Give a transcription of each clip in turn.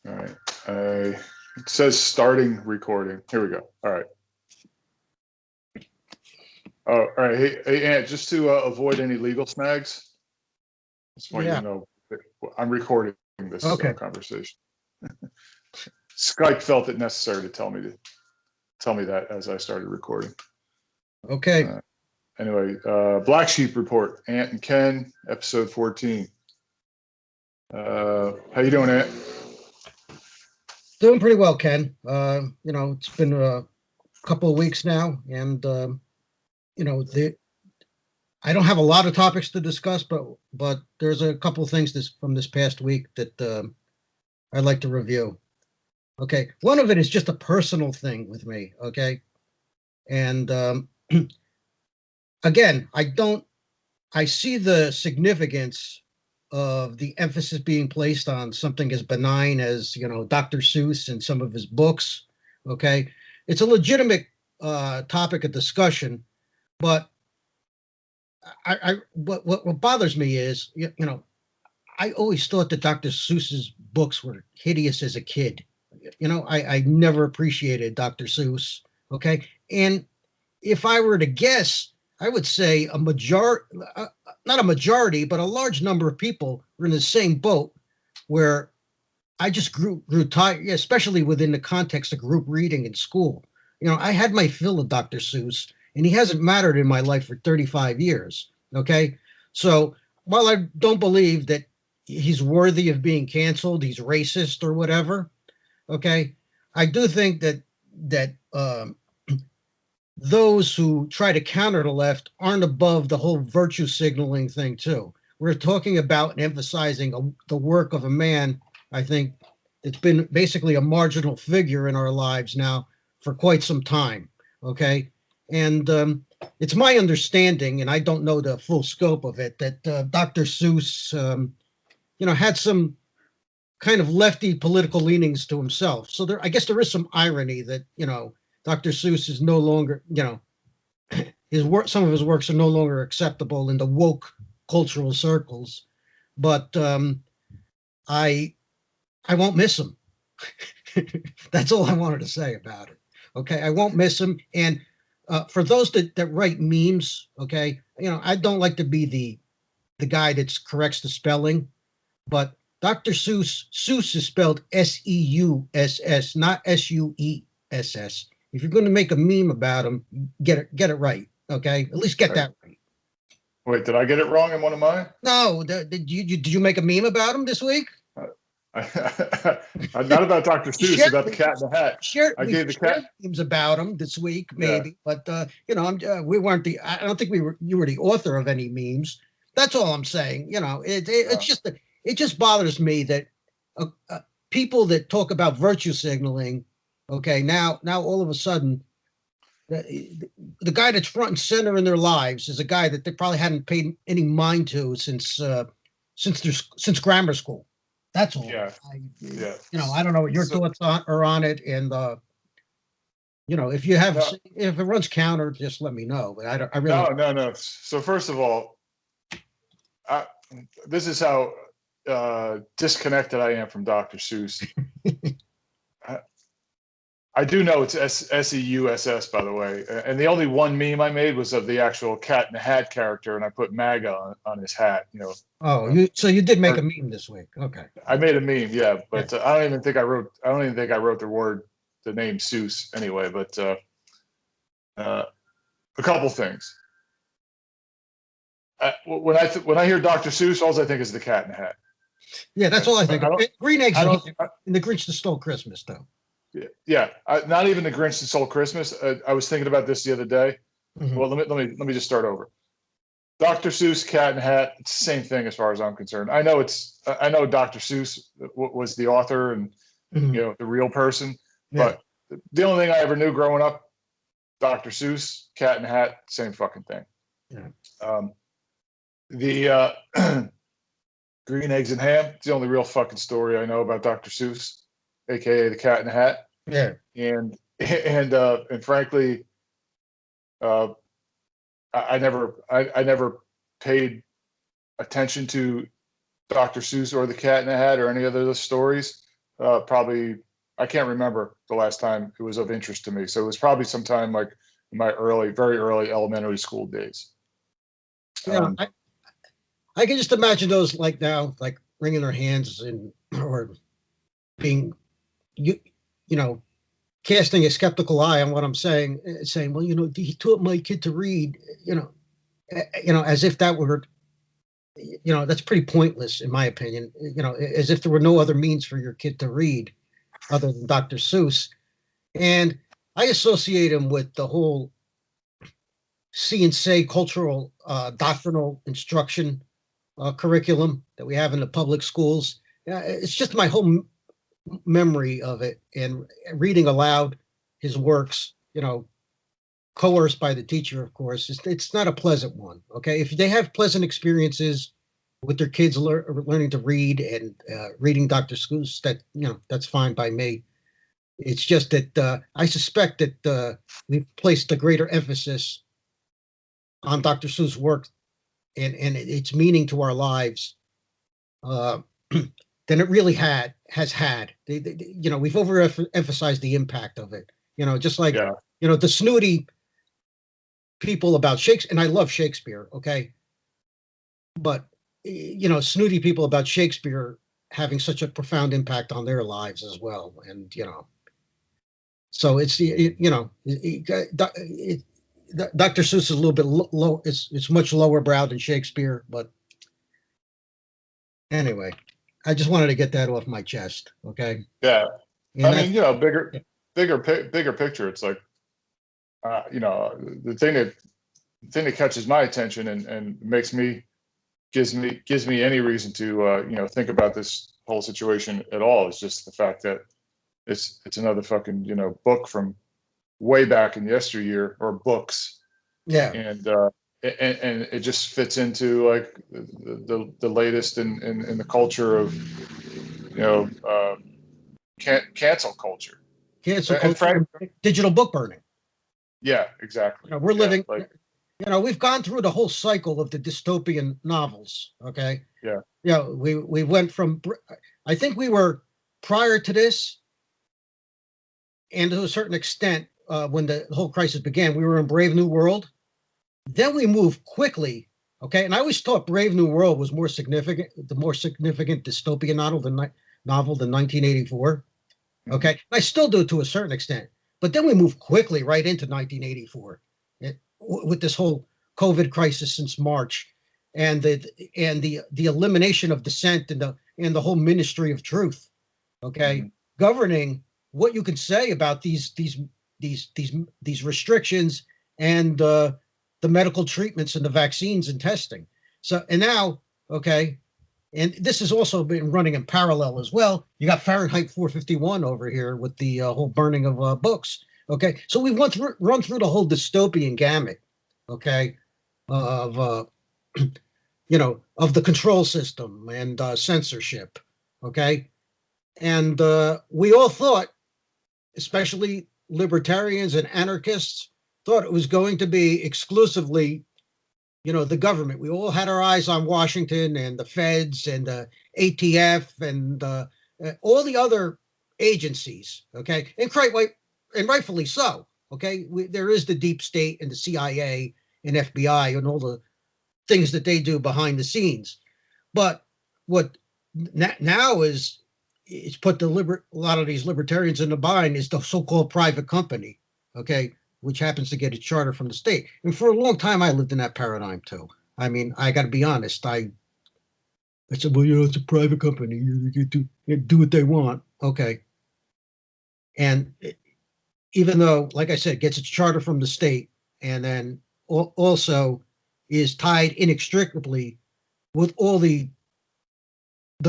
All right. It says starting recording. Here we go. All right. Oh, all right. Hey, Ant, just to avoid any legal snags, just want you to know that I'm recording this conversation. Skype felt it necessary to tell me that as I started recording. Okay. Anyway, Black Sheep Report, Ant and Ken, episode 14. How you doing, Ant? Doing pretty well, Ken. It's been a couple of weeks now, and I don't have a lot of topics to discuss, but there's a couple of things from this past week that I'd like to review. Okay, one of it is just a personal thing with me. Okay, and again, I see the significance of the emphasis being placed on something as benign as, Dr. Seuss and some of his books. Okay. It's a legitimate topic of discussion, but what bothers me is, I always thought that Dr. Seuss's books were hideous as a kid. I never appreciated Dr. Seuss. Okay. And if I were to guess, I would say not a majority, but a large number of people were in the same boat where I just grew tired, especially within the context of group reading in school. I had my fill of Dr. Seuss, and he hasn't mattered in my life for 35 years. Okay. So while I don't believe that he's worthy of being canceled, he's racist or whatever. Okay. I do think that those who try to counter the left aren't above the whole virtue signaling thing too. We're talking about and emphasizing the work of a man, I think, that's been basically a marginal figure in our lives now for quite some time. Okay. And it's my understanding, and I don't know the full scope of it, that Dr. Seuss, had some kind of lefty political leanings to himself. So I guess there is some irony that, Dr. Seuss is no longer, some of his works are no longer acceptable in the woke cultural circles. But I won't miss him. That's all I wanted to say about it. Okay, I won't miss him. And for those that write memes, okay, I don't like to be the guy that corrects the spelling, but Dr. Seuss is spelled Seuss, not Suess. If you're going to make a meme about him, get it right. Okay, at least get that right. Wait, did I get it wrong in one of mine? No, did you make a meme about him this week? Not about Dr. Seuss, about the Cat in the Hat. I gave the cat memes about him this week, maybe, but we weren't the. I don't think you were the author of any memes. That's all I'm saying. It's just that it just bothers me that people that talk about virtue signaling. Okay, now all of a sudden, the guy that's front and center in their lives is a guy that they probably hadn't paid any mind to since grammar school. That's all. Yeah. I don't know what your thoughts are on it, and if you have if it runs counter, just let me know. But I really no. So first of all, this is how disconnected I am from Dr. Seuss. I do know it's Seuss, by the way. And the only one meme I made was of the actual Cat in the Hat character, and I put MAGA on his hat. Oh, so you did make a meme this week? Okay. I made a meme, yeah, but I don't even think I wrote the name Seuss anyway. But a couple things. When I hear Dr. Seuss, all I think is the Cat in the Hat. Yeah, that's all I think. Green eggs and the Grinch that stole Christmas, though. Yeah. Not even the Grinch that stole Christmas. I was thinking about this the other day. Mm-hmm. Well, let me just start over. Dr. Seuss, Cat in the Hat, it's the same thing as far as I'm concerned. I know Dr. Seuss was the author and the real person, but the only thing I ever knew growing up, Dr. Seuss, Cat in the Hat, same fucking thing. Yeah. The Green Eggs and Ham, it's the only real fucking story I know about Dr. Seuss, aka the Cat in the Hat. Yeah. And frankly, I never paid attention to Dr. Seuss or the Cat in the Hat or any of those stories probably, I can't remember the last time it was of interest to me. So it was probably sometime like in my very early elementary school days. Yeah, I can just imagine those like now, like wringing their hands and or being you you know casting a skeptical eye on what I'm saying, saying, well, he taught my kid to read, as if that were, that's pretty pointless in my opinion. As if there were no other means for your kid to read other than Dr. Seuss. And I associate him with the whole see and say cultural doctrinal instruction curriculum that we have in the public schools. It's just my whole memory of it, and reading aloud his works, coerced by the teacher, of course. It's not a pleasant one. Okay, if they have pleasant experiences with their kids learning to read and reading Dr. Seuss, that's fine by me. It's just that I suspect that we've placed a greater emphasis on Dr. Seuss' work and its meaning to our lives uh, than it really has had. We've overemphasized the impact of it. Just like Yeah. The snooty people about Shakespeare, and I love Shakespeare, okay, but snooty people about Shakespeare having such a profound impact on their lives as well, and so it's Dr. Seuss is a little bit low. It's much lower brow than Shakespeare, but anyway, I just wanted to get that off my chest. Okay. Yeah. And I mean, bigger picture. It's like, the thing that catches my attention and gives me any reason to think about this whole situation at all is just the fact that it's another fucking book from way back in yesteryear, or books. Yeah. And it just fits into like the latest in the culture of cancel culture. Cancel And culture, digital book burning. Yeah, exactly. We're living. We've gone through the whole cycle of the dystopian novels. Okay. Yeah. We went from. I think we were prior to this, and to a certain extent, when the whole crisis began, we were in Brave New World. Then we moved quickly. Okay, and I always thought Brave New World was the more significant dystopian novel than 1984. Okay, and I still do to a certain extent, but then we moved quickly right into 1984 with this whole COVID crisis since March, and the elimination of dissent and the whole Ministry of Truth. Okay, governing what you can say about these restrictions and the medical treatments and the vaccines and testing. So, and now, okay, and this has also been running in parallel as well. You got Fahrenheit 451 over here with the whole burning of books. Okay, so we run through the whole dystopian gamut. Okay, of of the control system and censorship. Okay, and we all thought, especially libertarians and anarchists, thought it was going to be exclusively the government. We all had our eyes on Washington and the feds and the ATF and all the other agencies. Okay, and rightfully so. Okay, there is the deep state and the CIA and FBI and all the things that they do behind the scenes. But what now is put a lot of these libertarians in the bind is the so-called private company. Okay, which happens to get a charter from the state. And for a long time, I lived in that paradigm too. I mean, I got to be honest. I said, well, it's a private company. You do what they want. Okay. And even though, like I said, it gets its charter from the state, and then also is tied inextricably with all the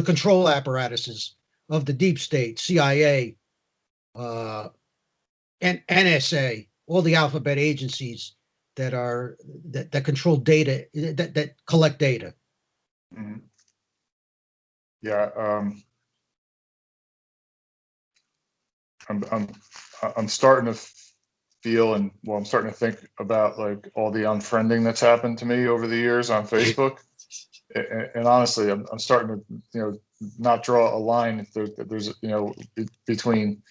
control apparatuses of the deep state, CIA, and NSA, all the alphabet agencies that control data, that collect data. Mm-hmm. Yeah. I'm starting to feel, and well, I'm starting to think about like all the unfriending that's happened to me over the years on Facebook. And honestly, I'm starting to not draw a line if there's between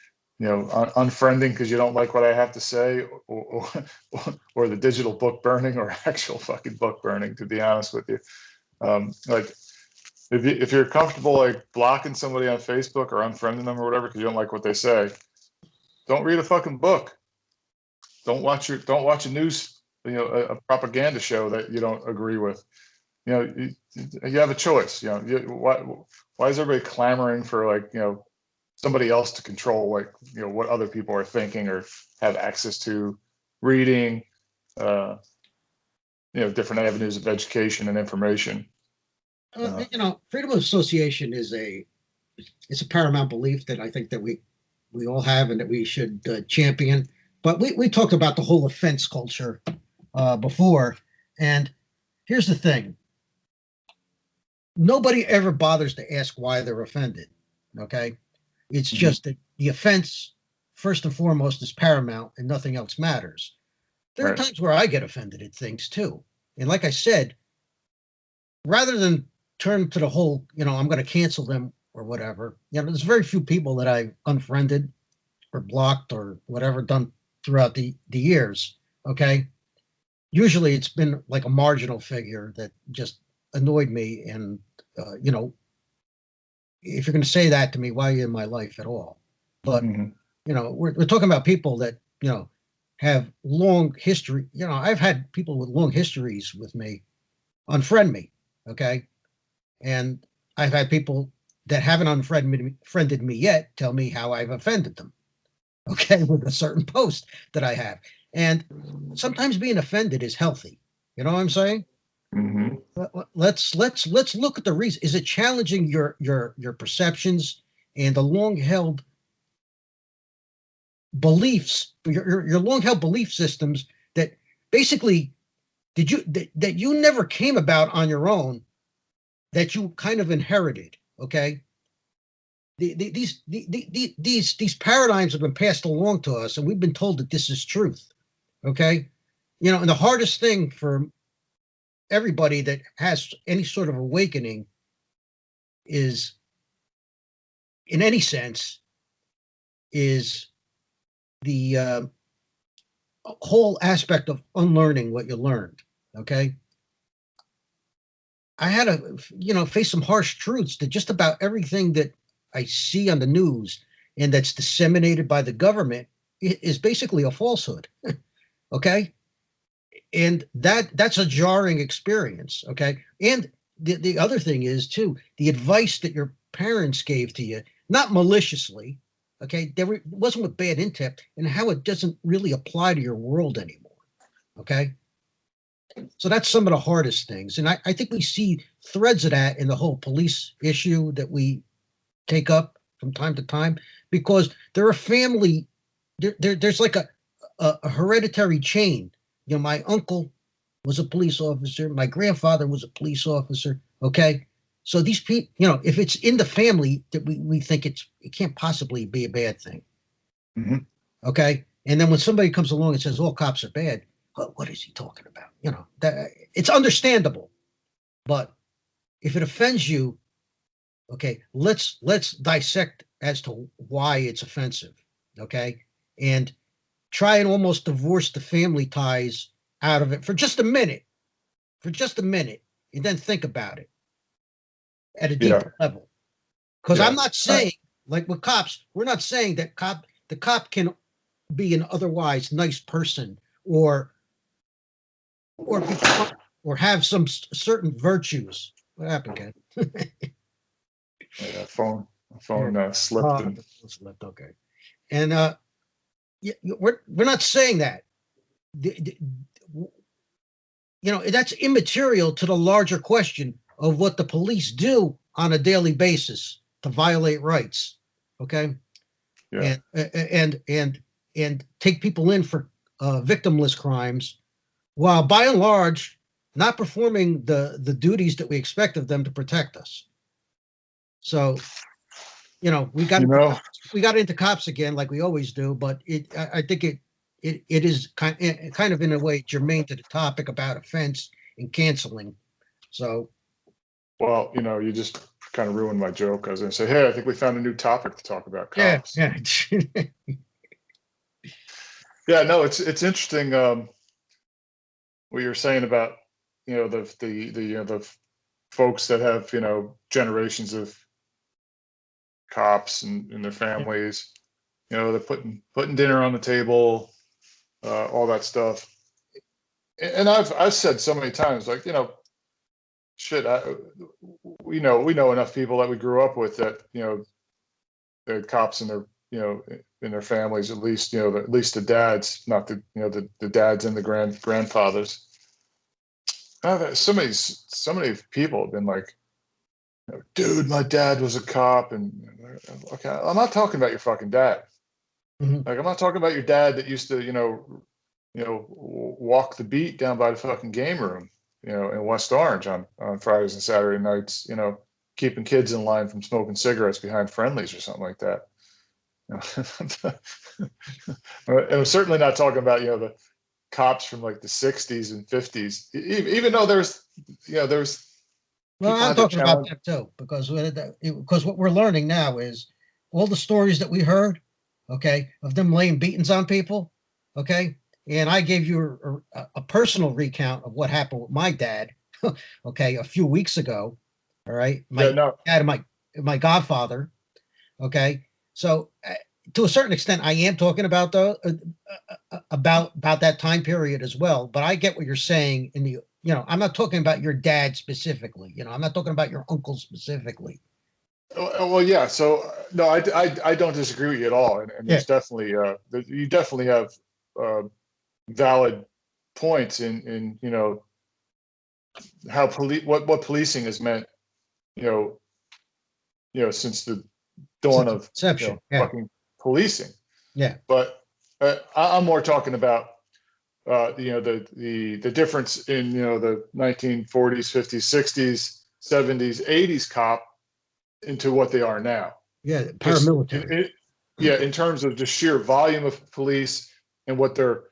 unfriending because you don't like what I have to say, or the digital book burning, or actual fucking book burning, to be honest with you. Like if you're comfortable like blocking somebody on Facebook or unfriending them or whatever because you don't like what they say, don't read a fucking book. Don't watch a news, a propaganda show that you don't agree with. You have a choice. Why is everybody clamoring for like somebody else to control what other people are thinking or have access to reading, different avenues of education and information. Freedom of association it's a paramount belief that I think that we all have and that we should champion. But we talked about the whole offense culture before, and here's the thing: nobody ever bothers to ask why they're offended. Okay, it's just that the offense, first and foremost, is paramount, and nothing else matters. There are times where I get offended at things too, and like I said, rather than turn to the whole, I'm going to cancel them or whatever. There's very few people that I've unfriended or blocked or whatever done throughout the years. Okay. Usually it's been like a marginal figure that just annoyed me. And, if you're going to say that to me, why are you in my life at all? But, we're talking about people that, have long history. I've had people with long histories with me unfriend me. Okay. And I've had people that haven't unfriended me yet tell me how I've offended them. Okay, with a certain post that I have. And sometimes being offended is healthy. You know what I'm saying? Mm-hmm. Let's look at the reason. Is it challenging your perceptions and the long-held beliefs, your long-held belief systems that basically that you never came about on your own, that you kind of inherited? Okay, these paradigms have been passed along to us, and we've been told that this is truth. Okay, and the hardest thing for everybody that has any sort of awakening is, in any sense, is the whole aspect of unlearning what you learned. Okay, I had to, face some harsh truths that just about everything that I see on the news and that's disseminated by the government is basically a falsehood. Okay. And that's a jarring experience. Okay. And the other thing is too, the advice that your parents gave to you, not maliciously. Okay. It wasn't with bad intent, and how it doesn't really apply to your world anymore. Okay. So that's some of the hardest things. And I think we see threads of that in the whole police issue that we take up from time to time, because they're a family. There's like a hereditary chain. My uncle was a police officer. My grandfather was a police officer. Okay. So these people, if it's in the family, that we think it can't possibly be a bad thing. Mm-hmm. Okay. And then when somebody comes along and says all cops are bad, what is he talking about? That it's understandable, but if it offends you, okay, let's dissect as to why it's offensive. Okay. And try and almost divorce the family ties out of it for just a minute, and then think about it at a deeper level. Because I'm not saying, like with cops, we're not saying that the cop can be an otherwise nice person or have some certain virtues. What happened, Ken? Phone slipped. Slipped. Okay, and we're not saying that. That's immaterial to the larger question of what the police do on a daily basis to violate rights. Okay, and take people in for victimless crimes, while by and large not performing the duties that we expect of them to protect us. So, we got into cops again, like we always do, but I think it is kind of in a way germane to the topic about offense and canceling. So, well, you just kind of ruined my joke. I was going to say, hey, I think we found a new topic to talk about, Yeah, cops. yeah. Yeah, no, it's interesting. What you're saying about, the folks that have, generations of cops and their families, they're putting dinner on the table, all that stuff. And I've said so many times, like, shit, we know enough people that we grew up with that, they had cops in their, in their families, at least, at least the dads, not the, the dads and the grandfathers. So many people have been like, dude, my dad was a cop, and okay, I'm not talking about your fucking dad. Mhm. Like, I'm not talking about your dad that used to, walk the beat down by the fucking game room, in West Orange on Fridays and Saturday nights, keeping kids in line from smoking cigarettes behind Friendlies or something like that. And I'm certainly not talking about, the cops from like the 60s and 50s, even though there's Well, people I'm had to talking about challenge. that too, because what we're learning now is all the stories that we heard, okay, of them laying beatings on people, okay, and I gave you a personal recount of what happened with my dad, okay, a few weeks ago, all right, Yeah, my no. dad and my godfather, okay, so to a certain extent, I am talking about about that time period as well. But I get what you're saying I'm not talking about your dad specifically. I'm not talking about your uncle specifically. Well, yeah. So no, I don't disagree with you at all, and Yeah. there's definitely you definitely have uh, valid points in how what policing has meant, you know since the dawn Since of inception. Yeah. fucking policing. Yeah. But I'm more talking about the difference in the 1940s, 50s, 60s, 70s, 80s cop into what they are now. Yeah. Just Paramilitary. yeah, in terms of just sheer volume of police and what their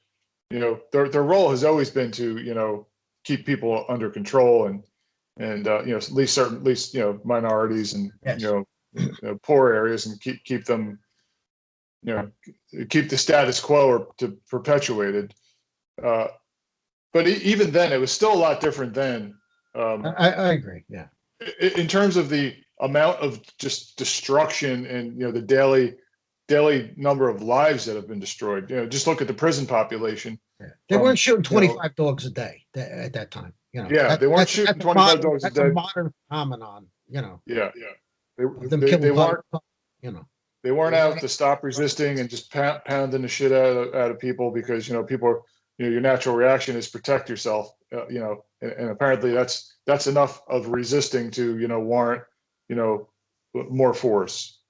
role has always been to keep people under control and at least minorities and Yes. poor areas, and keep them, you know keep the status quo or to perpetuated. Uh, but even then, it was still a lot different then. I agree. Yeah. In terms of the amount of just destruction and the daily number of lives that have been destroyed. Just look at the prison population Yeah. They weren't from shooting 25 dogs a day at that time. yeah, they weren't shooting 25 dogs a that's a day. modern phenomenon, Yeah, they of them they, killing they five, weren't you know. they weren't out to stop resisting and just pounding the shit out of people because people are, your natural reaction is protect yourself, and apparently that's enough of resisting to warrant you know more force,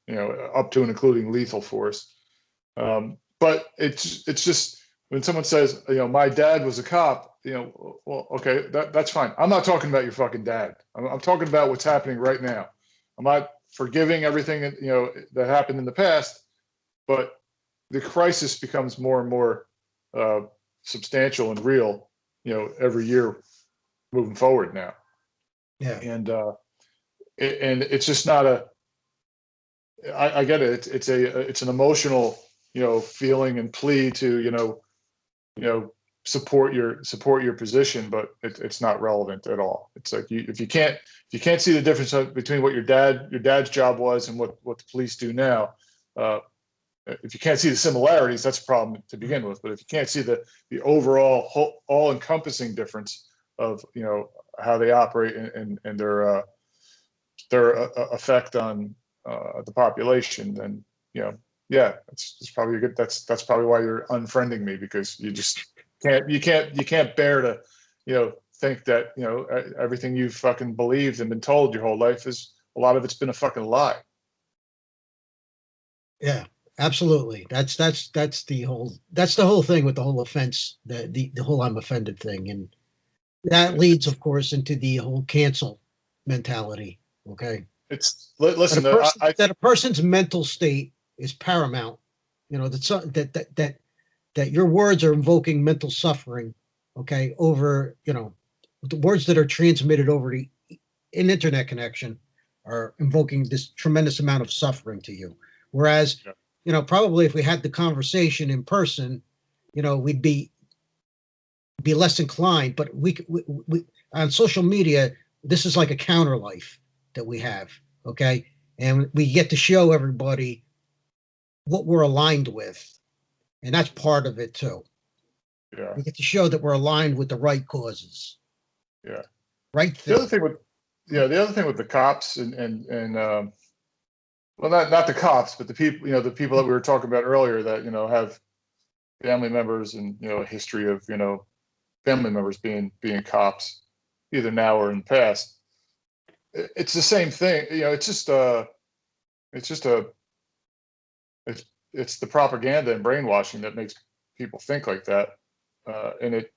up to and including lethal force. But it's just when someone says, my dad was a cop, well, okay, that's fine. I'm not talking about your fucking dad. I'm talking about what's happening right now. I'm not forgiving everything that that happened in the past, but the crisis becomes more and more uh, substantial and real, every year moving forward now. Yeah. And it's just not a. I get it. It's an emotional, feeling and plea to, you know, support your position, but it's not relevant at all. It's like if you can't see the difference between what your dad's job was and what the police do now. Uh, if you can't see the similarities, that's a problem to begin with. But if you can't see the overall all encompassing difference of how they operate and their effect on the population, then yeah, it's probably good. That's probably why you're unfriending me, because you can't bear to think that everything you've fucking believed and been told your whole life is a lot of it's been a fucking lie. Yeah. Absolutely. That's the whole thing with the whole offense, the whole I'm offended thing. And that leads, of course, into the whole cancel mentality. Okay. Listen. That a person's mental state is paramount. That your words are invoking mental suffering. Okay, over the words that are transmitted over an internet connection. are invoking this tremendous amount of suffering to you. Whereas, probably if we had the conversation in person, we'd be less inclined. But we on social media, this is like a counter life that we have, okay? And we get to show everybody what we're aligned with, and that's part of it too. Yeah. We get to show that we're aligned with the right causes. Yeah. Right The thing. other thing with the cops and well, not the cops, but the people, the people that we were talking about earlier that, have family members and, a history of, family members being cops, either now or in the past. It's the same thing. It's the propaganda and brainwashing that makes people think like that. And it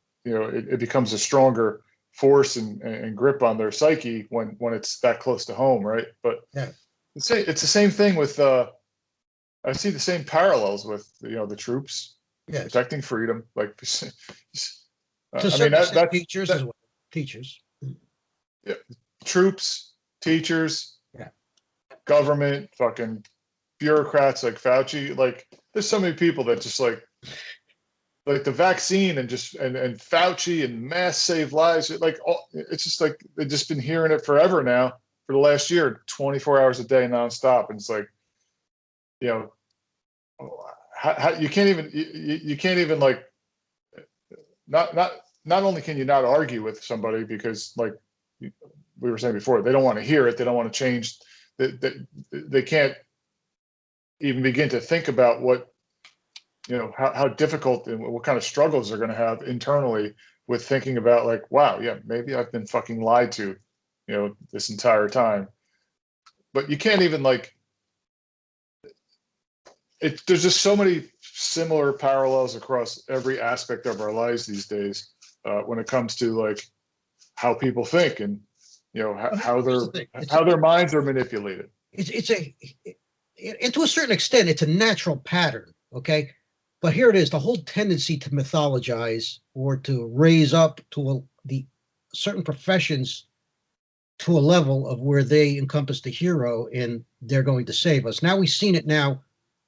becomes a stronger force and grip on their psyche when it's that close to home. Right. But Yeah. it's the same thing with, I see the same parallels with, the troops protecting freedom. Like, I mean, that's teachers as well. Teachers. Yeah. Troops, teachers, government, fucking bureaucrats like Fauci. Like, there's so many people that just like the vaccine and Fauci and masks save lives. It's just like they've just been hearing it forever now for the last year, 24 hours a day nonstop. And it's like, how you can't even like, not only can you not argue with somebody because, like we were saying before, they don't want to hear it, they don't want to change, they can't even begin to think about what, how difficult and what kind of struggles they're going to have internally with thinking about, like, wow, yeah, maybe I've been fucking lied to, this entire time. But you can't even there's just so many similar parallels across every aspect of our lives these days, when it comes to like how people think and how their minds are manipulated. And to a certain extent, it's a natural pattern. Okay, but here it is: the whole tendency to mythologize or to raise up to the certain professions to a level of where they encompass the hero and they're going to save us. Now we've seen it now,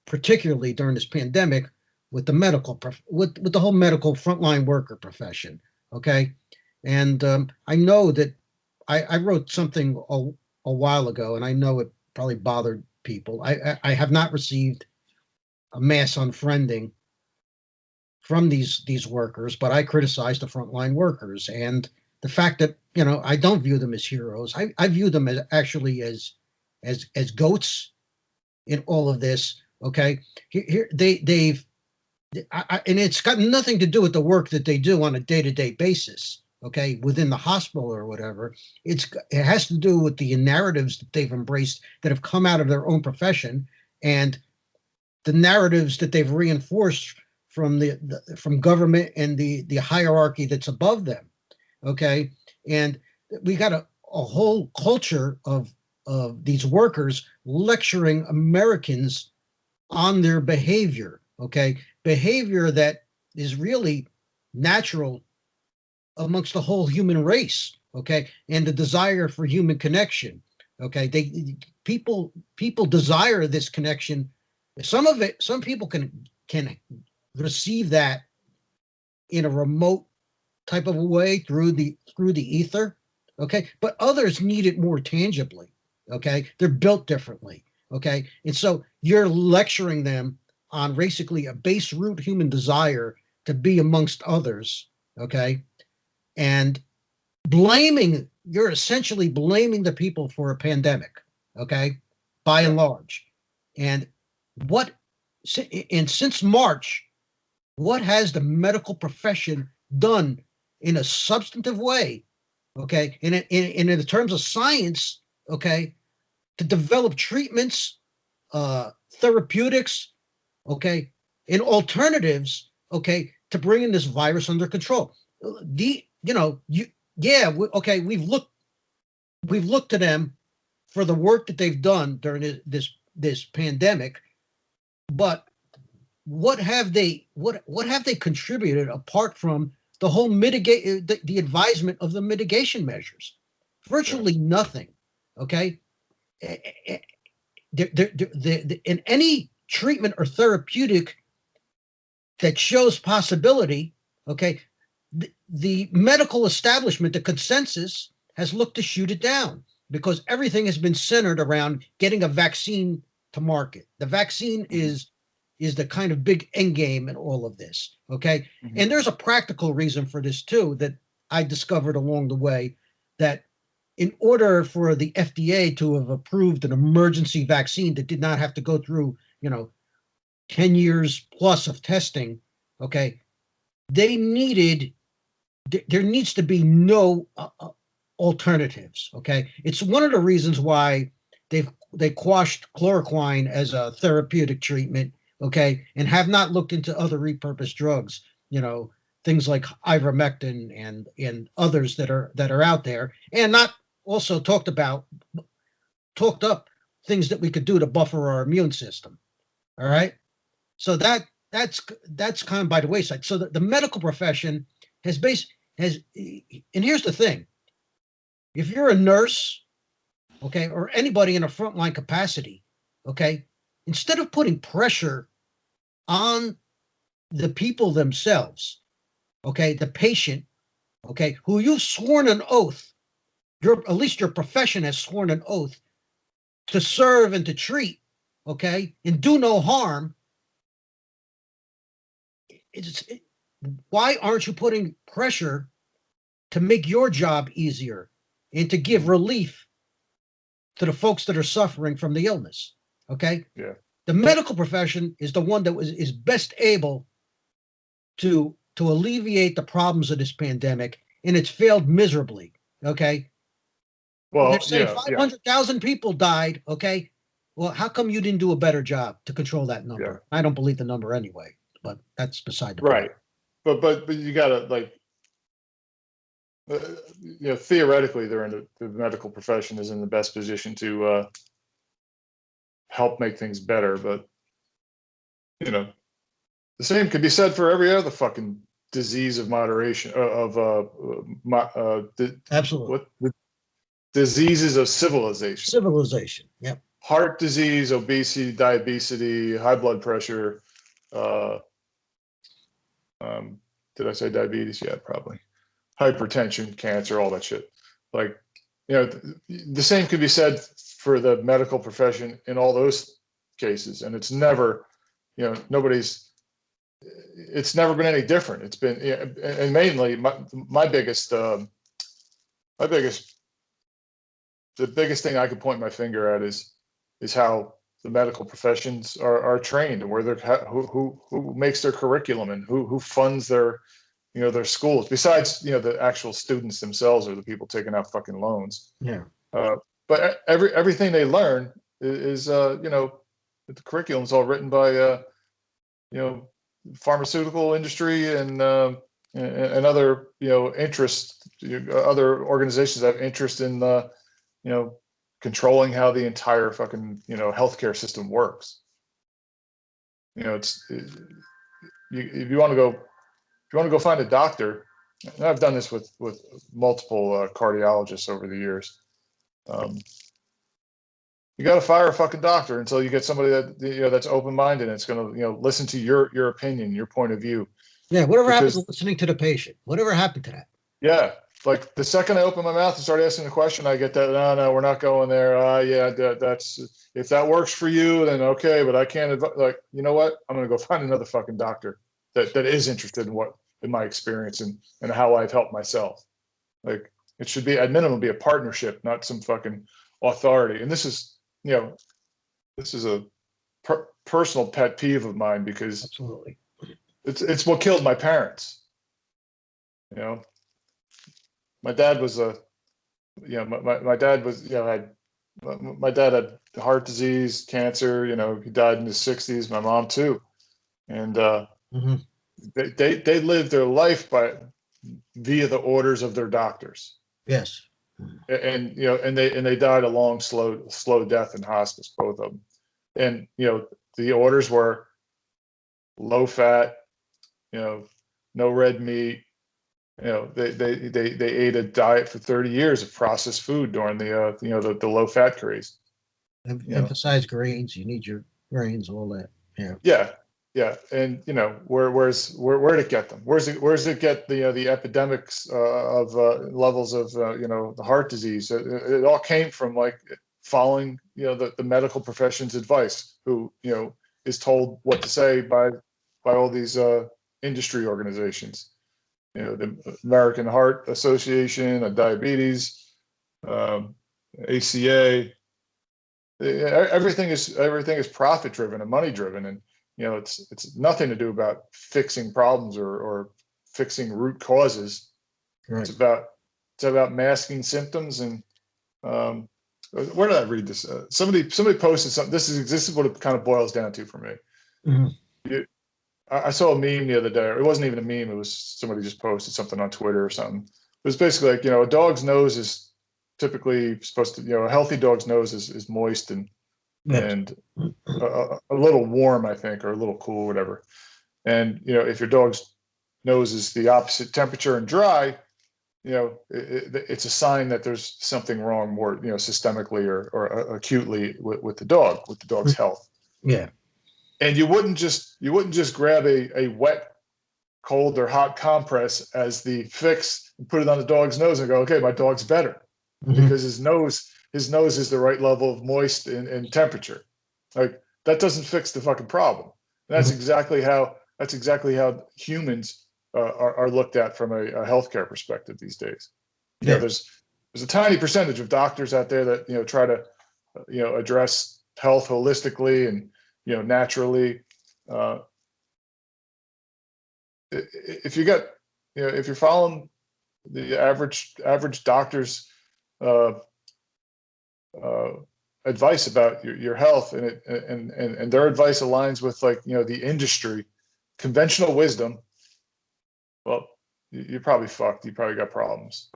particularly during this pandemic, with the medical with the whole medical frontline worker profession. Okay, and I know that I wrote something a while ago, and I know it probably bothered people. I have not received a mass unfriending from these workers, but I criticize the frontline workers and the fact that I don't view them as heroes. I view them as actually as goats in all of this. Okay, here they've and it's got nothing to do with the work that they do on a day-to-day basis. Okay, within the hospital or whatever, it has to do with the narratives that they've embraced that have come out of their own profession and the narratives that they've reinforced from from government and the hierarchy that's above them. Okay, and we got a whole culture of these workers lecturing Americans on their behavior. Okay, behavior that is really natural amongst the whole human race. Okay, and the desire for human connection. Okay, people desire this connection. Some people can receive that in a remote type of a way through the ether. Okay, but others need it more tangibly. Okay, they're built differently. Okay, and so you're lecturing them on basically a base root human desire to be amongst others. Okay, and you're essentially blaming the people for a pandemic. Okay, by and large. And since March, what has the medical profession done in a substantive way? Okay, in the terms of science, okay, to develop treatments, therapeutics, okay, and alternatives, okay, to bringing this virus under control. We've looked to them for the work that they've done during this pandemic, but what have they contributed apart from the whole the advisement of the mitigation measures? Virtually nothing. Okay, in any treatment or therapeutic that shows possibility, okay, the medical establishment, the consensus, has looked to shoot it down because everything has been centered around getting a vaccine to market. The vaccine is the kind of big end game in all of this, okay? And there's a practical reason for this too that I discovered along the way, that in order for the FDA to have approved an emergency vaccine that did not have to go through, 10 years plus of testing, okay, there needs to be no alternatives, okay? It's one of the reasons why they quashed chloroquine as a therapeutic treatment, okay, and have not looked into other repurposed drugs, things like ivermectin and others that are out there, and not also talked up things that we could do to buffer our immune system. All right. So that's kind of by the wayside. So the medical profession has and here's the thing. If you're a nurse, okay, or anybody in a frontline capacity, okay, instead of putting pressure on the people themselves, okay, the patient, okay, who you've sworn an oath, at least your profession has sworn an oath to serve and to treat, okay, and do no harm. Why aren't you putting pressure to make your job easier and to give relief to the folks that are suffering from the illness? Okay. Yeah. The medical profession is the one that is best able to alleviate the problems of this pandemic, and it's failed miserably. Okay. Well, they're saying 500,000 people died. Okay. Well, how come you didn't do a better job to control that number? I don't believe the number anyway, but that's beside the point. Right. But you gotta theoretically, they're in the medical profession is in the best position to help make things better. But the same could be said for every other fucking disease of moderation absolutely. What diseases of civilization? Civilization. Yep. Heart disease, obesity, diabetes, high blood pressure. Did I say diabetes? Yeah, probably. Hypertension, cancer, all that shit. The same could be said for the medical profession in all those cases. And it's never, it's never been any different. It's been, and mainly the biggest thing I could point my finger at is how the medical professions are trained and where who makes their curriculum and who funds their schools, besides the actual students themselves or the people taking out fucking loans. Yeah. But everything they learn is the curriculum's all written by pharmaceutical industry and other other organizations that have interest in controlling how the entire fucking healthcare system works. If you want to go find a doctor, and I've done this with multiple cardiologists over the years. You got to fire a fucking doctor until you get somebody that that's open-minded and it's going to listen to your opinion, your point of view. Yeah, whatever happened to listening to the patient? Whatever happened to that? Yeah, like the second I open my mouth and start asking the question, I get that. No, we're not going there. That's if that works for you, then okay. But I can't. You know what? I'm going to go find another fucking doctor that is interested in my experience and how I've helped myself. Like it should be at minimum be a partnership, not some fucking authority. And this is a personal pet peeve of mine because absolutely it's what killed my parents. My dad was my dad was my dad had heart disease, cancer. He died in his 60s. My mom too, and they lived their life via the orders of their doctors. Yes, and they died a long, slow death in hospice, both of them. And the orders were low fat, no red meat. They ate a diet for 30 years of processed food during the low fat craze. You know, Emphasize grains. You need your grains, all that. Yeah. yeah, yeah, and where'd it get them? Where's it get the epidemics of levels of the heart disease? It all came from like following the medical profession's advice, who is told what to say by all these industry organizations. The American Heart Association, Diabetes, um, ACA. Everything is profit driven and money driven, and it's nothing to do about fixing problems or fixing root causes. Right. It's about masking symptoms. And um, where did I read this? Somebody posted something. This is what it kind of boils down to for me. Mm-hmm. I saw a meme the other day. It wasn't even a meme. It was somebody just posted something on Twitter or something. It was basically like, a dog's nose is typically supposed to, a healthy dog's nose is moist and Yes. and a little warm, I think, or a little cool, whatever. And if your dog's nose is the opposite temperature and dry, it's a sign that there's something wrong more, systemically or acutely with the dog's health. Yeah. And you wouldn't just grab a wet, cold or hot compress as the fix and put it on the dog's nose and go, okay, my dog's better, Mm-hmm. because his nose is the right level of moist and temperature. Like, that doesn't fix the fucking problem. And that's exactly how humans are looked at from a healthcare perspective these days. Yeah. There's a tiny percentage of doctors out there that try to address health holistically and naturally. If you're following the average doctor's uh, advice about your health, and their advice aligns with the industry conventional wisdom, well, you're probably fucked. You probably got problems.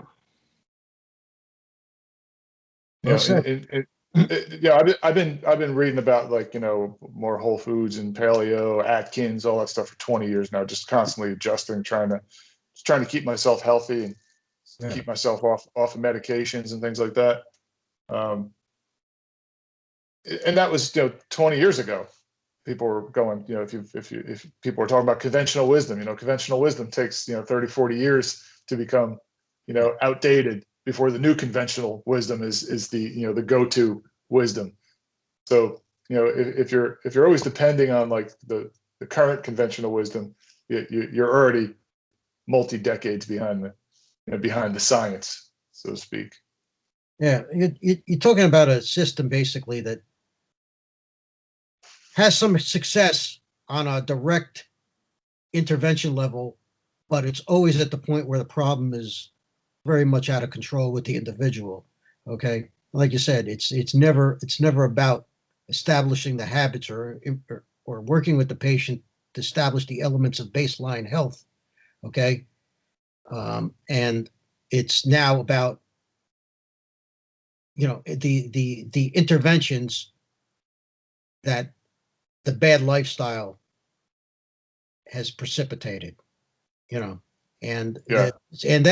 Well said. I've been reading about more Whole Foods and paleo, Atkins, all that stuff for 20 years now, just constantly adjusting, trying to keep myself healthy and keep myself off of medications and things like that. And that was 20 years ago. People were going, if people were talking about conventional wisdom, conventional wisdom takes 30, 40 years to become outdated before the new conventional wisdom is the the go-to wisdom. So if you're always depending on the current conventional wisdom, you're already multi-decades behind the science, so to speak. Yeah, you're talking about a system basically that has some success on a direct intervention level, but it's always at the point where the problem is very much out of control with the individual. Okay, like you said, it's never about establishing the habits or working with the patient to establish the elements of baseline health. Okay, and it's now about the interventions that the bad lifestyle has precipitated, and Yeah. and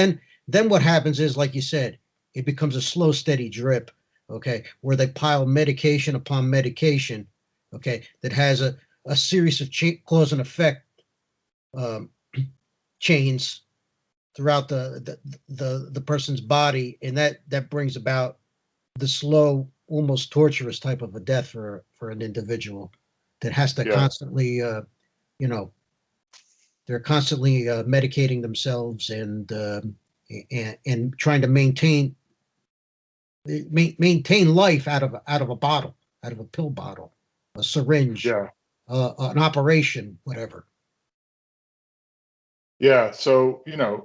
then what happens is, like you said, it becomes a slow, steady drip, okay, where they pile medication upon medication, okay, that has a series of cause and effect um, chains throughout the person's body, and that brings about the slow, almost torturous type of a death for an individual that has to constantly, they're constantly medicating themselves and trying to maintain life out of a bottle, out of a pill bottle, a syringe, an operation, whatever. Yeah. So I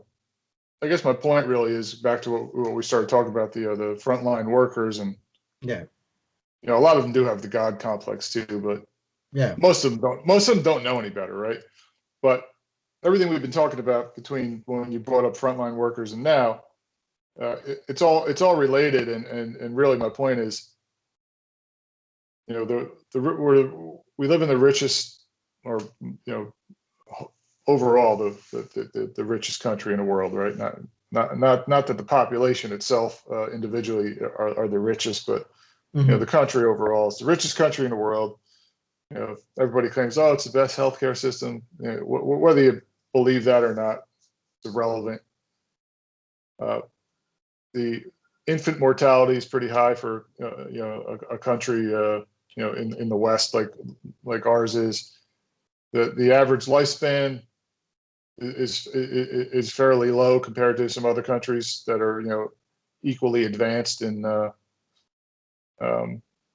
guess my point really is back to what we started talking about, the frontline workers, and a lot of them do have the God complex too, but most of them don't. Most of them don't know any better, right? But everything we've been talking about between when you brought up frontline workers and now, it's all related, and really my point is, we live in the richest, or overall the richest country in the world, right? Not that the population itself individually are the richest, but the country overall is the richest country in the world. Everybody claims, oh, it's the best healthcare system. Whether you believe that or not, it's irrelevant. The infant mortality is pretty high for a country in the West like ours is. The average lifespan is fairly low compared to some other countries that are equally advanced in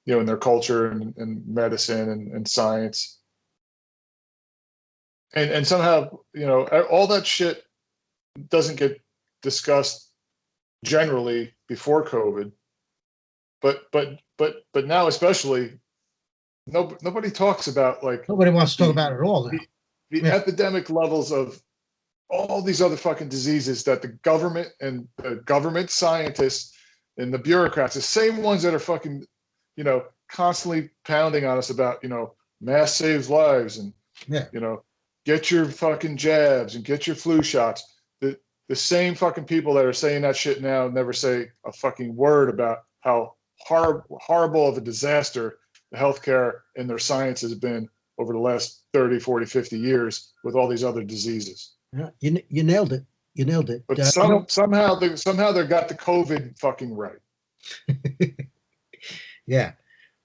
in their culture and medicine and science. And somehow all that shit doesn't get discussed generally before COVID, but now especially nobody talks about nobody wants to talk about it at all now. The epidemic levels of all these other fucking diseases that the government and the government scientists and the bureaucrats, the same ones that are fucking constantly pounding on us about mask saves lives and get your fucking jabs and get your flu shots. The same fucking people that are saying that shit now never say a fucking word about how horrible of a disaster the healthcare and their science has been over the last 30, 40, 50 years with all these other diseases. Yeah, you nailed it. You nailed it. But somehow they got the COVID fucking right. Yeah.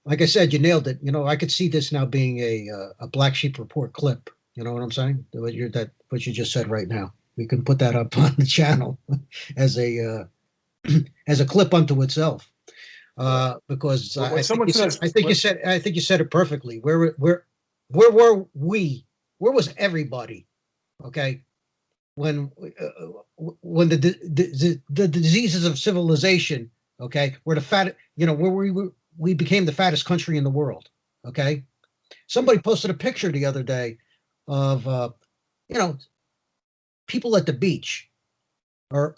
Like I said, you nailed it. I could see this now being a Black Sheep Report clip. You know what I'm saying? What you just said right now. We can put that up on the channel as a clip unto itself. Because I think you said it perfectly. Where were we? Where was everybody? Okay, when the diseases of civilization, okay, were the fat, where we became the fattest country in the world. Okay, somebody posted a picture the other day of people at the beach or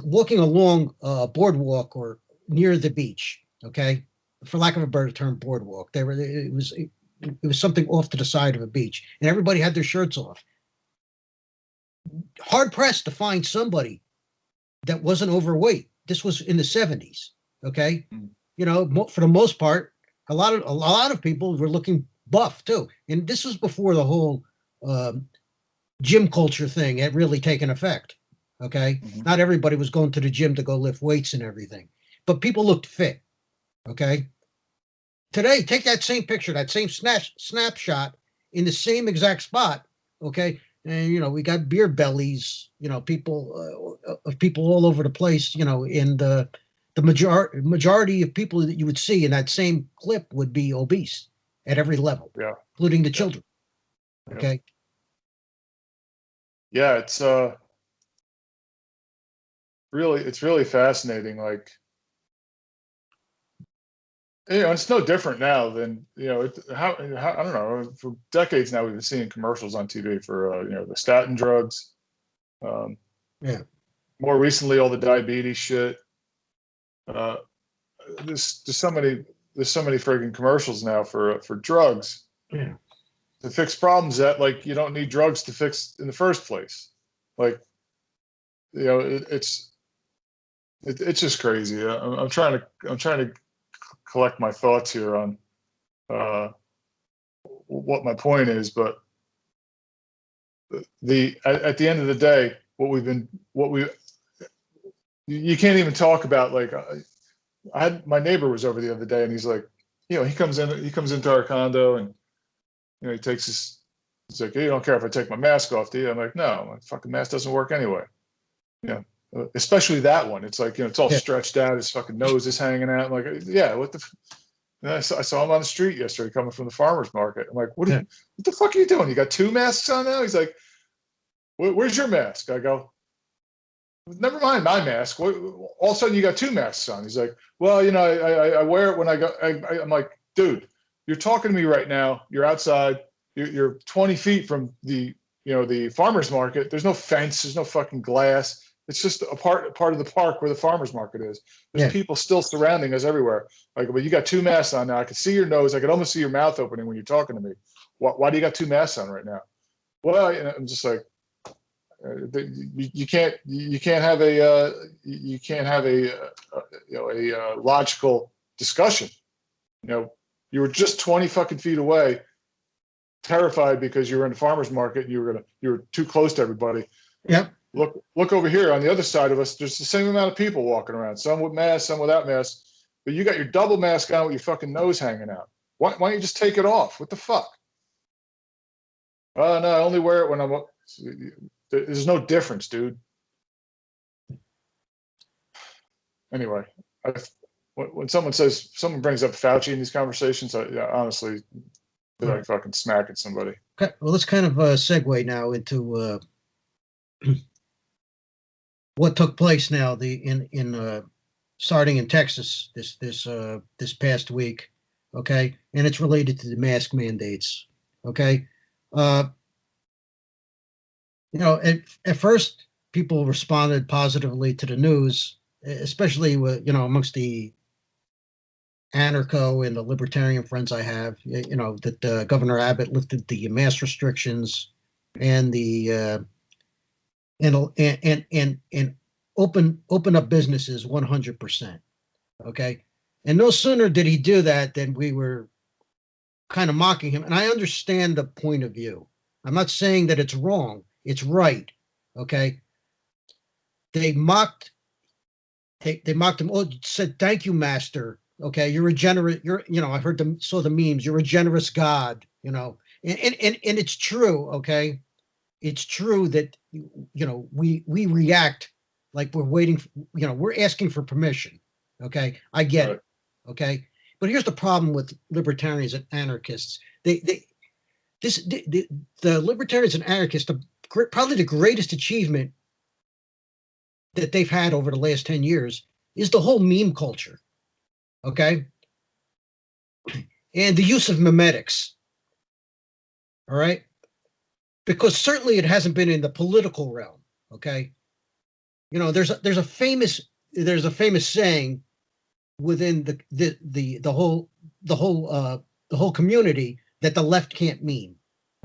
walking along a boardwalk or near the beach. Okay, for lack of a better term, boardwalk. It was something off to the side of a beach, and everybody had their shirts off. Hard pressed to find somebody that wasn't overweight. This was in the 70s. Okay, for the most part, a lot of people were looking buff too, and this was before the whole gym culture thing had really taken effect. Okay, not everybody was going to the gym to go lift weights and everything, but people looked fit. Okay, today take that same picture, that same snapshot in the same exact spot. Okay. And we got beer bellies, people all over the place, and the majority of people that you would see in that same clip would be obese at every level, including the children. Okay. Yeah, it's really fascinating. It's no different now than I don't know. For decades now, we've been seeing commercials on TV for the statin drugs. More recently, all the diabetes shit. There's so many friggin' commercials now for drugs. Yeah. To fix problems that you don't need drugs to fix in the first place. It's just crazy. I'm trying to collect my thoughts here on what my point is, but at the end of the day, you can't even talk about my neighbor was over the other day and he's like, he comes into our condo and he takes he's like, hey, you don't care if I take my mask off, do you? I'm like, no, my fucking mask doesn't work anyway. Especially that one. It's it's all stretched out. His fucking nose is hanging out. I'm like, yeah, what the? And I saw him on the street yesterday coming from the farmer's market. I'm like, what the fuck are you doing? You got two masks on now? He's like, where's your mask? I go, never mind my mask. All of a sudden you got two masks on. He's like, well, I wear it when I go. I'm like, dude, you're talking to me right now. You're outside. You're 20 feet from the farmer's market. There's no fence. There's no fucking glass. It's just a part of the park where the farmer's market is. There's people still surrounding us everywhere. But you got two masks on now. I can see your nose. I can almost see your mouth opening when you're talking to me. Why do you got two masks on right now? Well, I'm just like, you can't have a logical discussion. You know, you were just 20 fucking feet away, terrified because you were in the farmer's market and you were too close to everybody. Yep. Look over here on the other side of us. There's the same amount of people walking around, some with masks, some without masks. But you got your double mask on with your fucking nose hanging out. Why don't you just take it off? What the fuck? Oh no, I only wear it when I'm. There's no difference, dude. Anyway, when someone brings up Fauci in these conversations, honestly, they're like fucking smacking somebody. Okay, well, let's kind of segue now into what took place now in starting in Texas this past week. Okay, and it's related to the mask mandates. Okay, at first people responded positively to the news, especially with amongst the anarcho and the libertarian friends I have. That Governor Abbott lifted the mask restrictions and the and open up businesses 100%. Okay, and no sooner did he do that than we were kind of mocking him. And I understand the point of view. I'm not saying that it's wrong. It's right. Okay. They mocked him. Oh, said, thank you, master. Okay. You're a generous, I heard saw the memes. You're a generous God, and it's true. Okay. It's true that, we react like we're waiting, we're asking for permission. Okay. I get it. Okay. But here's the problem with libertarians and anarchists. The libertarians and anarchists, probably the greatest achievement that they've had over the last 10 years is the whole meme culture. Okay. And the use of memetics. All right. Because certainly it hasn't been in the political realm. Okay. There's a famous saying within the whole community that the left can't meme.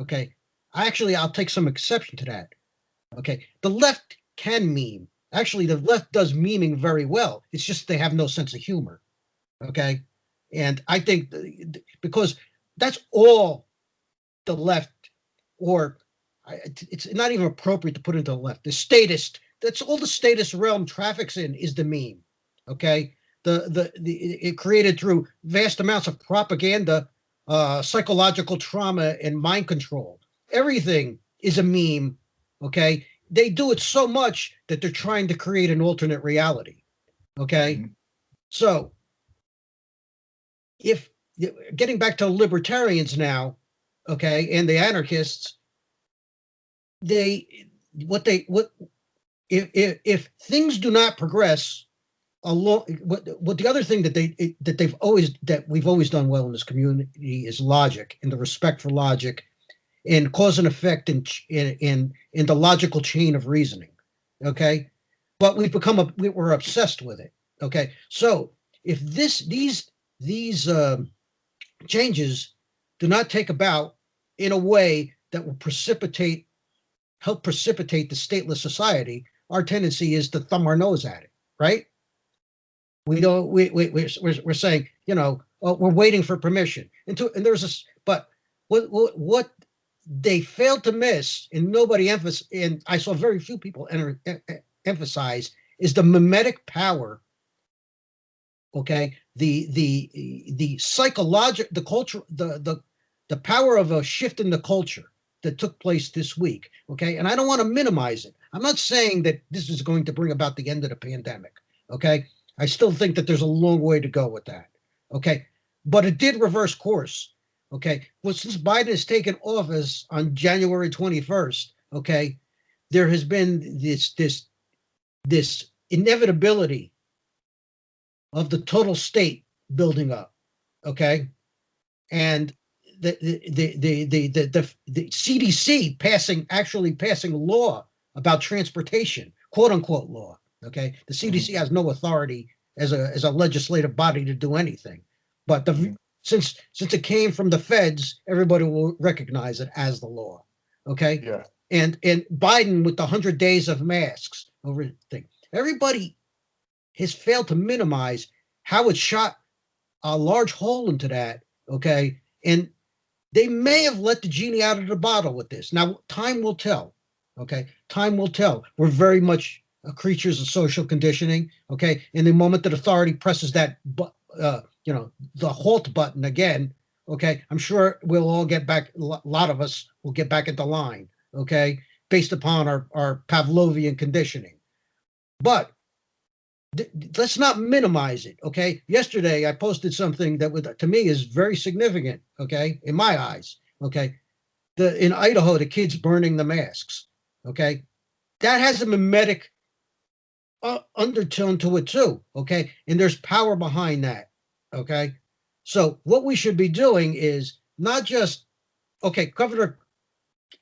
Okay. I'll take some exception to that. Okay. The left can meme. Actually, the left does memeing very well. It's just they have no sense of humor. Okay. And I think because that's all the left, or it's not even appropriate to put into the left. The statist, that's all the statist realm traffics in, is the meme. Okay. It created through vast amounts of propaganda, psychological trauma, and mind control. Everything is a meme. Okay. They do it so much that they're trying to create an alternate reality. Okay. Mm-hmm. So if getting back to libertarians now, okay, and the anarchists, if things do not progress along, what the other thing that we've always done well in this community is logic, and the respect for logic and cause and effect in the logical chain of reasoning. Okay. But we're obsessed with it. Okay. So if these changes do not take about in a way that will help precipitate the stateless society, our tendency is to thumb our nose at it. Right. We're saying, we're waiting for permission. And there's this, but what they failed to miss, and nobody emphasized, and I saw very few people emphasize, is the mimetic power. Okay, the psychological, the culture, the power of a shift in the culture that took place this week. Okay, and I don't want to minimize it. I'm not saying that this is going to bring about the end of the pandemic. Okay, I still think that there's a long way to go with that. Okay, but it did reverse course. Okay, well, since Biden has taken office on January 21st, okay, there has been this inevitability of the total state building up. Okay, and the CDC passing law about transportation, quote unquote law. Okay, the CDC has no authority as a legislative body to do anything, but since it came from the feds, everybody will recognize it as the law. Okay. Yeah. And Biden with the 100 days of masks over thing, everybody has failed to minimize how it shot a large hole into that. Okay. And they may have let the genie out of the bottle with this. Now, time will tell. Okay. Time will tell. We're very much creatures of social conditioning. Okay. And the moment that authority presses that, the halt button again, okay, I'm sure we'll all get back. A lot of us will get back into line. Okay. Based upon our Pavlovian conditioning. But let's not minimize it. Okay. Yesterday, I posted something that to me is very significant. Okay. In my eyes. Okay. In Idaho, the kids burning the masks. Okay. That has a mimetic undertone to it too. Okay. And there's power behind that. Okay. So what we should be doing is not just, okay, Governor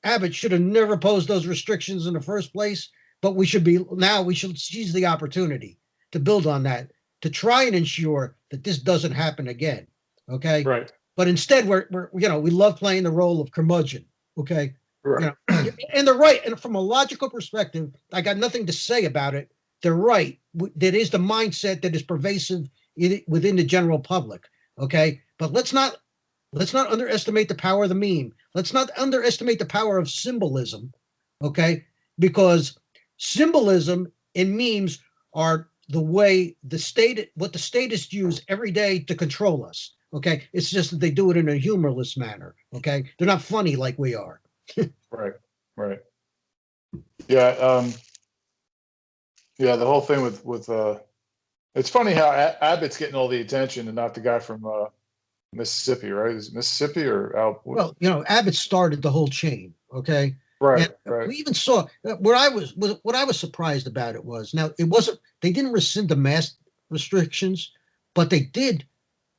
Abbott should have never posed those restrictions in the first place, but we should seize the opportunity to build on that, to try and ensure that this doesn't happen again. Okay. Right. But instead we love playing the role of curmudgeon. Okay. Right. And they're right. And from a logical perspective, I got nothing to say about it. They're right. That is the mindset that is pervasive within the general public. Okay. But let's not underestimate the power of the meme. Let's not underestimate the power of symbolism. Okay. Because symbolism and memes are the way what the statists use every day to control us. Okay. It's just that they do it in a humorless manner. Okay. They're not funny like we are. Right. Right. Yeah. Yeah. The whole thing with it's funny how Abbott's getting all the attention and not the guy from Mississippi, right? Is it Mississippi or Al? Well, Abbott started the whole chain. Okay. Right. And right. we even saw what I was surprised about it was now it wasn't they didn't rescind the mask restrictions, but they did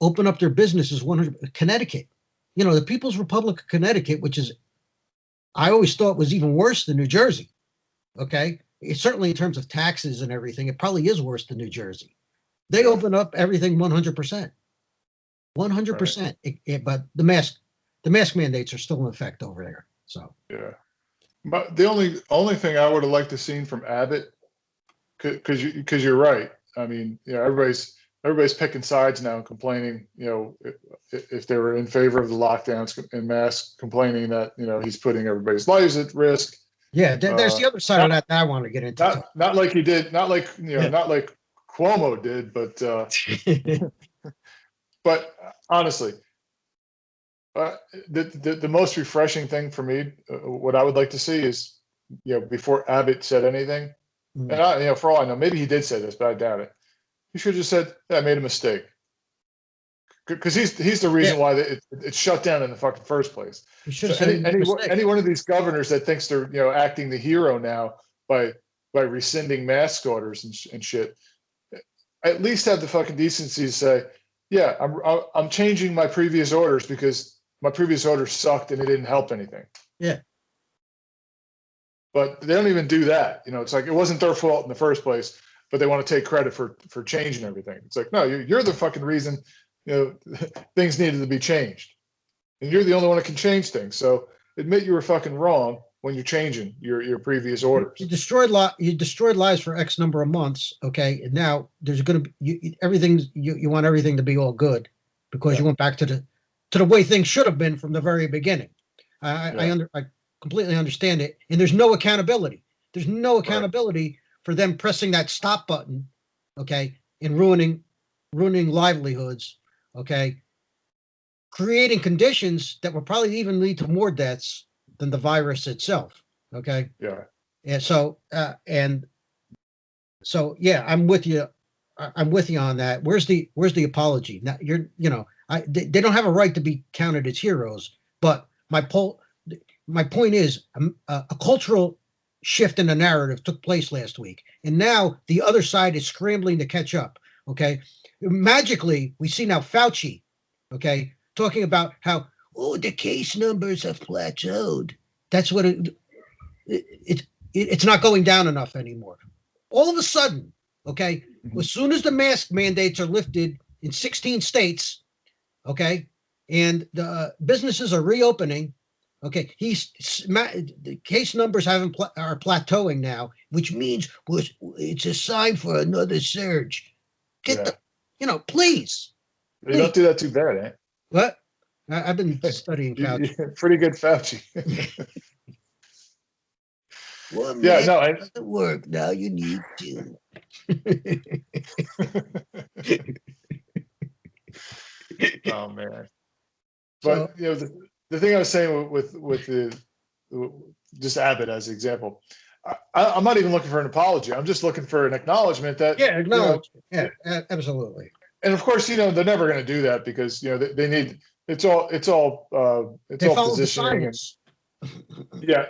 open up their businesses. 100 Connecticut, the People's Republic of Connecticut, which is I always thought was even worse than New Jersey. Okay, it's certainly in terms of taxes and everything, it probably is worse than New Jersey. They open up everything 100%, 100%. But the mask mandates are still in effect over there. So yeah. But the only thing I would have liked to seen from Abbott, because you're right. I mean, everybody's picking sides now and complaining. If they were in favor of the lockdowns and masks, complaining that he's putting everybody's lives at risk. Yeah, there's the other side of that I want to get into. Not like he did, not like not like Cuomo did, but but honestly. The most refreshing thing for me, what I would like to see is, before Abbott said anything, and for all I know, maybe he did say this, but I doubt it. He should have just said, "I made a mistake," because he's the reason why it shut down in the fucking first place. So any one of these governors that thinks they're acting the hero now by rescinding mask orders and shit, at least have the fucking decency to say, "Yeah, I'm changing my previous orders because." My previous orders sucked and it didn't help anything. Yeah. But they don't even do that. It's like it wasn't their fault in the first place, but they want to take credit for changing everything. It's like, no, you're the fucking reason, things needed to be changed. And you're the only one that can change things. So admit you were fucking wrong when you're changing your previous orders. You destroyed lives for X number of months. Okay. And now there's going to be you want everything to be all good because you went back to the way things should have been from the very beginning. I completely understand it. And there's no accountability. There's no accountability for them pressing that stop button, okay, and ruining livelihoods, okay, creating conditions that will probably even lead to more deaths than the virus itself, okay? Yeah. And so, yeah, I'm with you. I'm with you on that. Where's the apology? Now they don't have a right to be counted as heroes. But my point is a cultural shift in the narrative took place last week, and now the other side is scrambling to catch up. Okay, magically we see now Fauci, okay, talking about how the case numbers have plateaued. That's what it's not going down enough anymore. All of a sudden, okay, as soon as the mask mandates are lifted in 16 states, okay, and the businesses are reopening, okay, the case numbers are plateauing now, which means it's a sign for another surge. Please. You don't do that too bad, eh? What? I've been studying Fauci. Pretty good Fauci. One Yeah, man no, doesn't work. Now you need two. oh man. So But the thing I was saying with the just Abbott as an example, I'm not even looking for an apology. I'm just looking for an acknowledgement that yeah, acknowledge. Yeah, absolutely. and of course, they're never going to do that because they need it's all They all follow the positioning and science. yeah,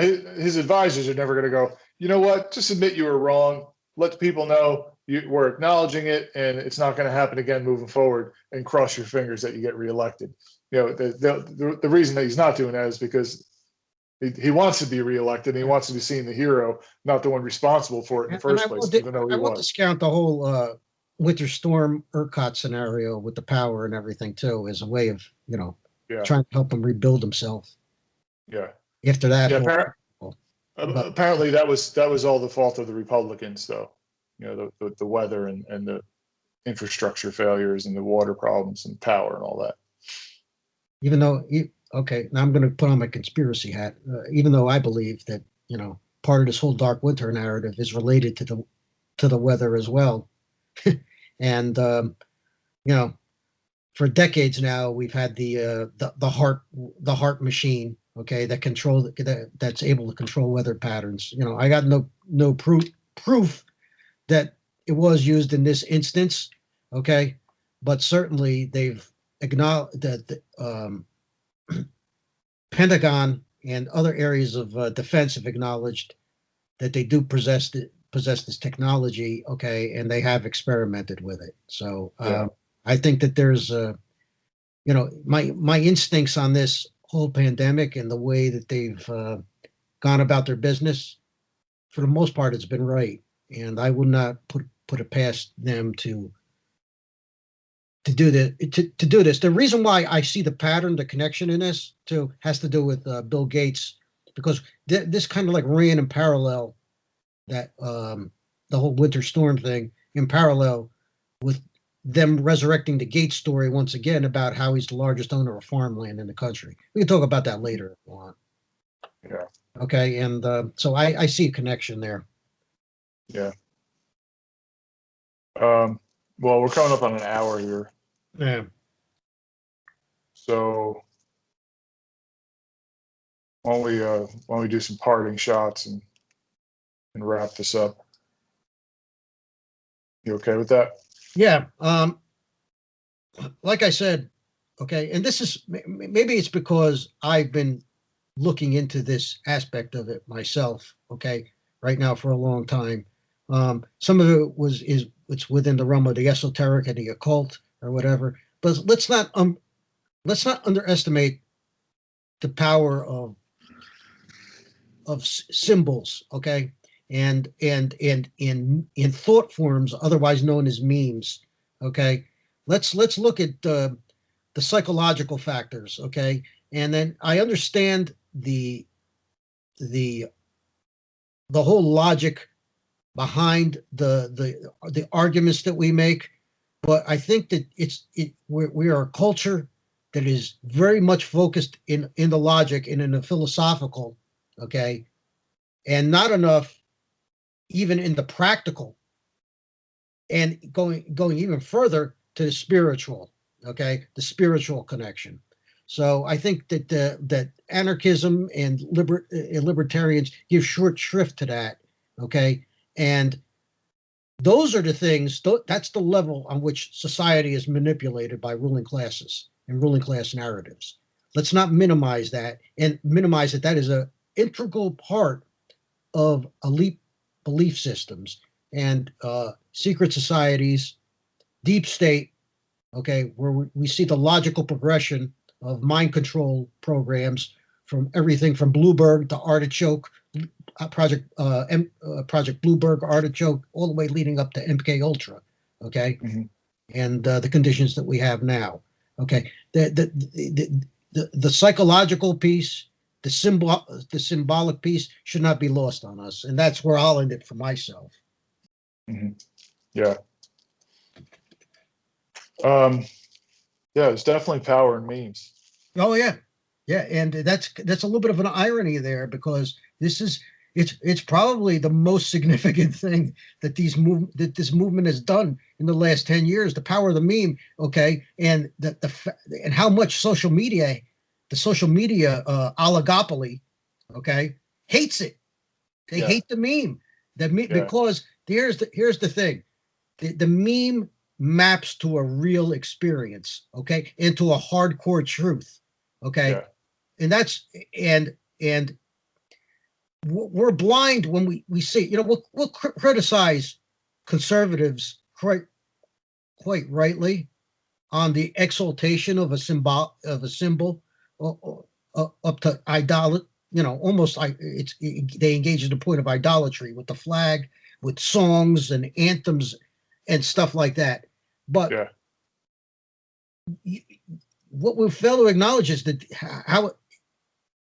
his advisors are never going to go. You know what? Just admit you were wrong. Let the people know we're acknowledging it, and it's not going to happen again moving forward. And cross your fingers that you get reelected. The reason that he's not doing that is because he wants to be reelected. And he wants to be seen the hero, not the one responsible for it in the first place, even though he I won't was. discount the whole winter storm ERCOT scenario with the power and everything too as a way of Yeah, trying to help him rebuild himself yeah, after that yeah. whole. But Apparently, that was all the fault of the Republicans, though. The weather and the infrastructure failures and the water problems and power and all that. even though, okay, now I'm going to put on my conspiracy hat. Even though I believe that part of this whole dark winter narrative is related to the weather as well, and you know, for decades now we've had the heart machine, okay, that's able to control weather patterns. I got no proof that it was used in this instance, okay, but certainly they've acknowledged that the Pentagon and other areas of defense have acknowledged that they do possess this technology, okay, and they have experimented with it. So Yeah, I think that there's my instincts on this whole pandemic and the way that they've gone about their business, for the most part, it's been right, and I would not put it past them to do this. The reason why I see the pattern, the connection in this too, has to do with Bill Gates, because this kind of like ran in parallel, that the whole winter storm thing in parallel with them resurrecting the Gates story once again about how he's the largest owner of farmland in the country. We can talk about that later if you want. yeah, Okay, and so I see a connection there. yeah. Well, we're coming up on an hour here, Yeah. so why don't we do some parting shots and wrap this up? You okay with that? Yeah. Like I said, okay, and this is maybe it's because I've been looking into this aspect of it myself, okay, right now for a long time. Some of it it's within the realm of the esoteric and the occult or whatever, but let's not underestimate the power of symbols, okay, and in thought forms, otherwise known as memes, okay. Let's look at the psychological factors, okay, and then I understand the the whole logic behind the arguments that we make, but I think that we are a culture that is very much focused in the logic and in the philosophical, okay, and not enough even in the practical, and going even further to the spiritual, okay, the spiritual connection. So I think that that anarchism and libertarians give short shrift to that, okay, and those are the things. That's the level on which society is manipulated by ruling classes and ruling class narratives. Let's not minimize that and minimize that. That is a integral part of elite belief systems and secret societies, deep state, okay, where we see the logical progression of mind control programs from everything from Blueberg to Artichoke, Project Blueberg, Artichoke, all the way leading up to MK Ultra, okay, Mm-hmm. and the conditions that we have now, okay. The psychological piece, the symbolic piece should not be lost on us, and that's where I'll end it for myself. Mm-hmm. Yeah. Um, Yeah, there's definitely power in memes. Oh yeah, yeah, and that's a little bit of an irony there because it's probably the most significant thing that this movement has done in the last 10 years. The power of the meme, okay, and and how much the social media oligopoly, okay, hates it. They Yeah, hate the meme. yeah, Because here's the thing. The meme maps to a real experience, okay, and to a hardcore truth, okay, yeah, and that's and we're blind when we see, we'll criticize conservatives quite rightly on the exaltation of a symbol up to idol, almost like they engage in the point of idolatry with the flag, with songs and anthems and stuff like that. But yeah, what we fail to acknowledge is that how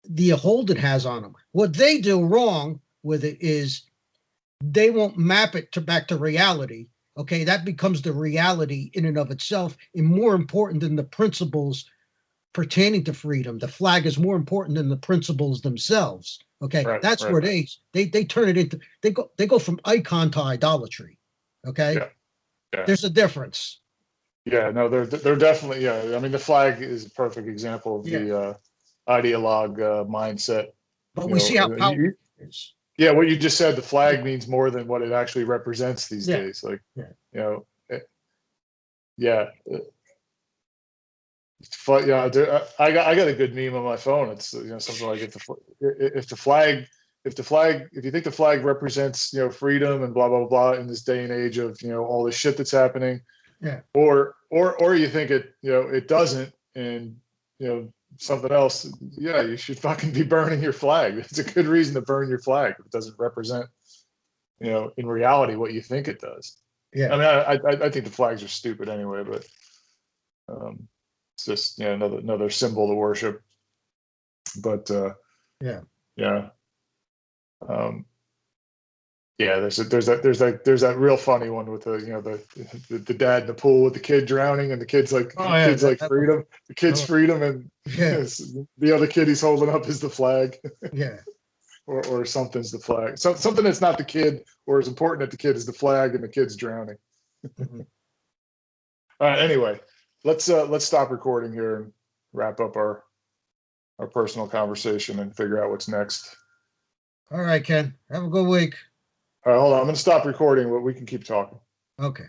the hold it has on them. What they do wrong with it is they won't map it back to reality. Okay, that becomes the reality in and of itself, and more important than the principles pertaining to freedom. The flag is more important than the principles themselves. Okay, right, that's right. where they turn it into they go from icon to idolatry. Okay, Yeah, yeah, there's a difference. yeah. No, they're definitely, yeah. I mean, the flag is a perfect example of Yeah, the ideologue mindset. but You we see how know, powerful it is. yeah, what you just said, the flag means more than what it actually represents these Yeah, days. Like, yeah, you know, yeah, yeah. I got a good meme on my phone. It's something like if the flag if you think the flag represents freedom and blah blah blah in this day and age of all this shit that's happening, yeah. or you think it doesn't, and something else, yeah, you should fucking be burning your flag. It's a good reason to burn your flag if it doesn't represent in reality what you think it does. I Yeah. mean, I think the flags are stupid anyway, but um, it's just another symbol to worship. But Yeah. yeah, um, yeah. There's that real funny one with the dad in the pool with the kid drowning, and the kid's like Oh yeah. freedom, the kid's Oh, freedom, and yeah. the other kid he's holding up is the flag, Yeah. or something's the flag. Something that's not the kid, or as important that the kid is the flag, and the kid's drowning. Mhm. Anyway, let's stop recording here and wrap up our personal conversation and figure out what's next. All right, Ken. Have a good week. All right, hold on. I'm going to stop recording, but we can keep talking. Okay.